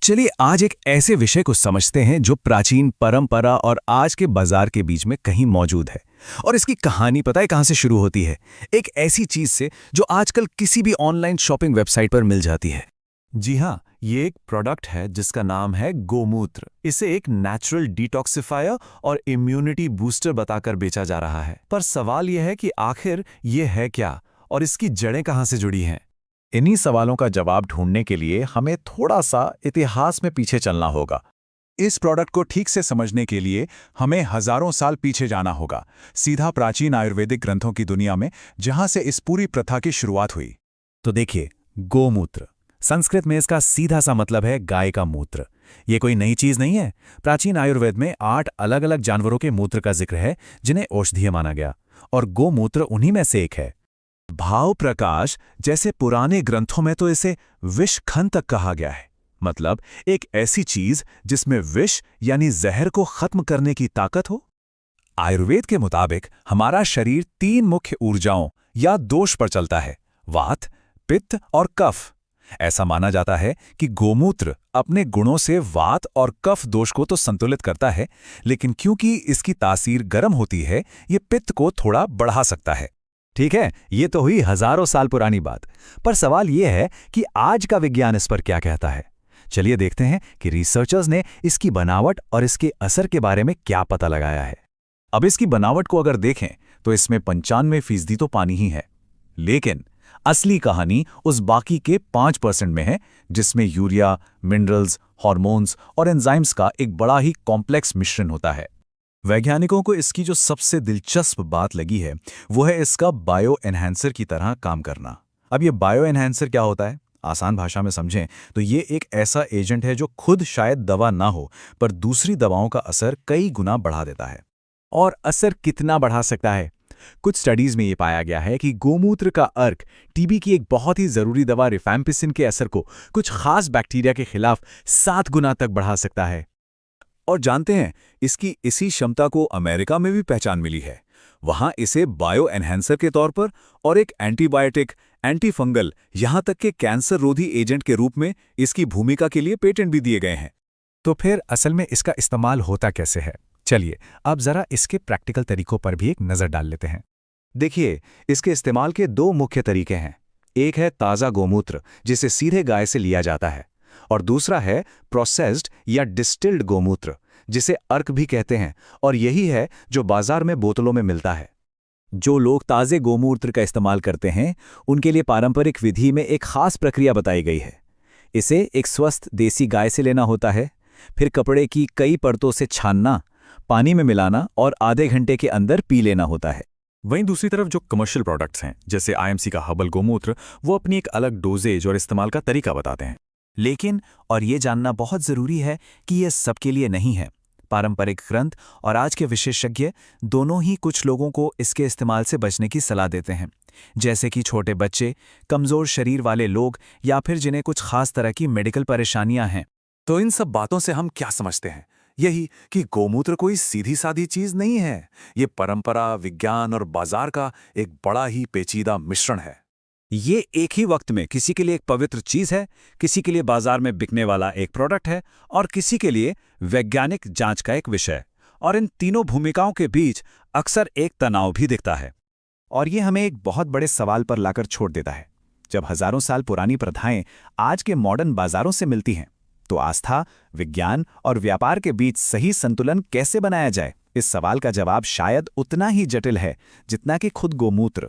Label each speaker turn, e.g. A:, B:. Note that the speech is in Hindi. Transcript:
A: चलिए आज एक ऐसे विषय को समझते हैं जो प्राचीन परंपरा और आज के बाजार के बीच में कहीं मौजूद है। और इसकी कहानी पता है कहां से शुरू होती है? एक ऐसी चीज से जो आजकल किसी भी ऑनलाइन शॉपिंग वेबसाइट पर मिल जाती है।
B: जी हाँ, ये एक प्रोडक्ट है जिसका नाम है गोमूत्र। इसे एक नेचुरल डिटॉक्सिफायर और इम्यूनिटी बूस्टर बताकर बेचा जा रहा है। पर सवाल यह है कि आखिर ये है क्या और इसकी जड़ें कहाँ से जुड़ी हैं?
C: इन्हीं सवालों का जवाब ढूंढने के लिए हमें थोड़ा सा इतिहास में पीछे चलना होगा। इस प्रोडक्ट को ठीक से समझने के लिए हमें हजारों साल पीछे जाना होगा, सीधा प्राचीन आयुर्वेदिक ग्रंथों की दुनिया में, जहां से इस पूरी प्रथा की शुरुआत हुई।
A: तो देखिए, गोमूत्र संस्कृत में इसका सीधा सा मतलब है गाय का मूत्र। ये कोई नई चीज नहीं है। प्राचीन आयुर्वेद में 8 अलग अलग जानवरों के मूत्र का जिक्र है जिन्हें औषधीय माना गया, और गोमूत्र उन्हीं में से एक है।
C: भाव प्रकाश जैसे पुराने ग्रंथों में तो इसे विषखंतक कहा गया है, मतलब एक ऐसी चीज जिसमें विष यानी जहर को खत्म करने की ताकत हो। आयुर्वेद के मुताबिक हमारा शरीर 3 मुख्य ऊर्जाओं या दोष पर चलता है: वात, पित्त और कफ। ऐसा माना जाता है कि गोमूत्र अपने गुणों से वात और कफ दोष को तो संतुलित करता है, लेकिन क्योंकि इसकी तासीर गर्म होती है, ये पित्त को थोड़ा बढ़ा सकता है।
A: ठीक है, ये तो हुई हजारों साल पुरानी बात। पर सवाल ये है कि आज का विज्ञान इस पर क्या कहता है। चलिए देखते हैं कि रिसर्चर्स ने इसकी बनावट और इसके असर के बारे में क्या पता लगाया है।
C: अब इसकी बनावट को अगर देखें तो इसमें 95% तो पानी ही है, लेकिन असली कहानी उस बाकी के 5% में है, जिसमें यूरिया, मिनरल्स, हार्मोन्स और एंजाइम्स का एक बड़ा ही कॉम्प्लेक्स मिश्रण होता है। वैज्ञानिकों को इसकी जो सबसे दिलचस्प बात लगी है वो है इसका बायो एनहांसर की तरह काम करना। अब ये बायो एनहांसर क्या होता है? आसान भाषा में समझें तो ये एक ऐसा एजेंट है जो खुद शायद दवा ना हो, पर दूसरी दवाओं का असर कई गुना बढ़ा देता है।
A: और असर कितना बढ़ा सकता है? कुछ स्टडीज में ये पाया गया है कि गोमूत्र का अर्क टीबी की एक बहुत ही जरूरी दवा रिफैम्पिसिन के असर को कुछ खास बैक्टीरिया के खिलाफ 7 गुना तक बढ़ा सकता है।
C: और जानते हैं, इसकी इसी क्षमता को अमेरिका में भी पहचान मिली है। वहां इसे बायो एनहांसर के तौर पर और एक एंटीबायोटिक, एंटीफंगल, यहां तक के कैंसर रोधी एजेंट के रूप में इसकी भूमिका के लिए पेटेंट भी दिए गए हैं।
A: तो फिर असल में इसका इस्तेमाल होता कैसे है? चलिए अब जरा इसके प्रैक्टिकल तरीकों पर भी एक नजर डाल लेते हैं।
C: देखिए, इसके इस्तेमाल के 2 मुख्य तरीके हैं। एक है ताज़ा गोमूत्र, जिसे सीधे गाय से लिया जाता है, और दूसरा है प्रोसेस्ड या डिस्टिल्ड गोमूत्र, जिसे अर्क भी कहते हैं, और यही है जो बाजार में बोतलों में मिलता है।
A: जो लोग ताज़े गोमूत्र का इस्तेमाल करते हैं उनके लिए पारंपरिक विधि में एक खास प्रक्रिया बताई गई है। इसे एक स्वस्थ देसी गाय से लेना होता है, फिर कपड़े की कई परतों से छानना, पानी में मिलाना और आधे घंटे के अंदर पी लेना होता है।
B: वहीं दूसरी तरफ जो कमर्शियल प्रोडक्ट्स हैं जैसे आईएमसी का हर्बल गोमूत्र, वो अपनी एक अलग डोजेज और इस्तेमाल का तरीका बताते हैं।
A: लेकिन और ये जानना बहुत ज़रूरी है कि ये सबके लिए नहीं है। पारंपरिक ग्रंथ और आज के विशेषज्ञ दोनों ही कुछ लोगों को इसके इस्तेमाल से बचने की सलाह देते हैं, जैसे कि छोटे बच्चे, कमज़ोर शरीर वाले लोग या फिर जिन्हें कुछ खास तरह की मेडिकल परेशानियां हैं।
B: तो इन सब बातों से हम क्या समझते हैं? यही कि गोमूत्र कोई सीधी सादी चीज नहीं है। ये परंपरा, विज्ञान और बाजार का एक बड़ा ही पेचीदा मिश्रण है।
A: ये एक ही वक्त में किसी के लिए एक पवित्र चीज है, किसी के लिए बाजार में बिकने वाला एक प्रोडक्ट है, और किसी के लिए वैज्ञानिक जांच का एक विषय। और इन तीनों भूमिकाओं के बीच अक्सर एक तनाव भी दिखता है। और ये हमें एक बहुत बड़े सवाल पर लाकर छोड़ देता है। जब हजारों साल पुरानी प्रथाएं आज के मॉडर्न बाजारों से मिलती हैं, तो आस्था, विज्ञान और व्यापार के बीच सही संतुलन कैसे बनाया जाए? इस सवाल का जवाब शायद उतना ही जटिल है जितना कि खुद गोमूत्र।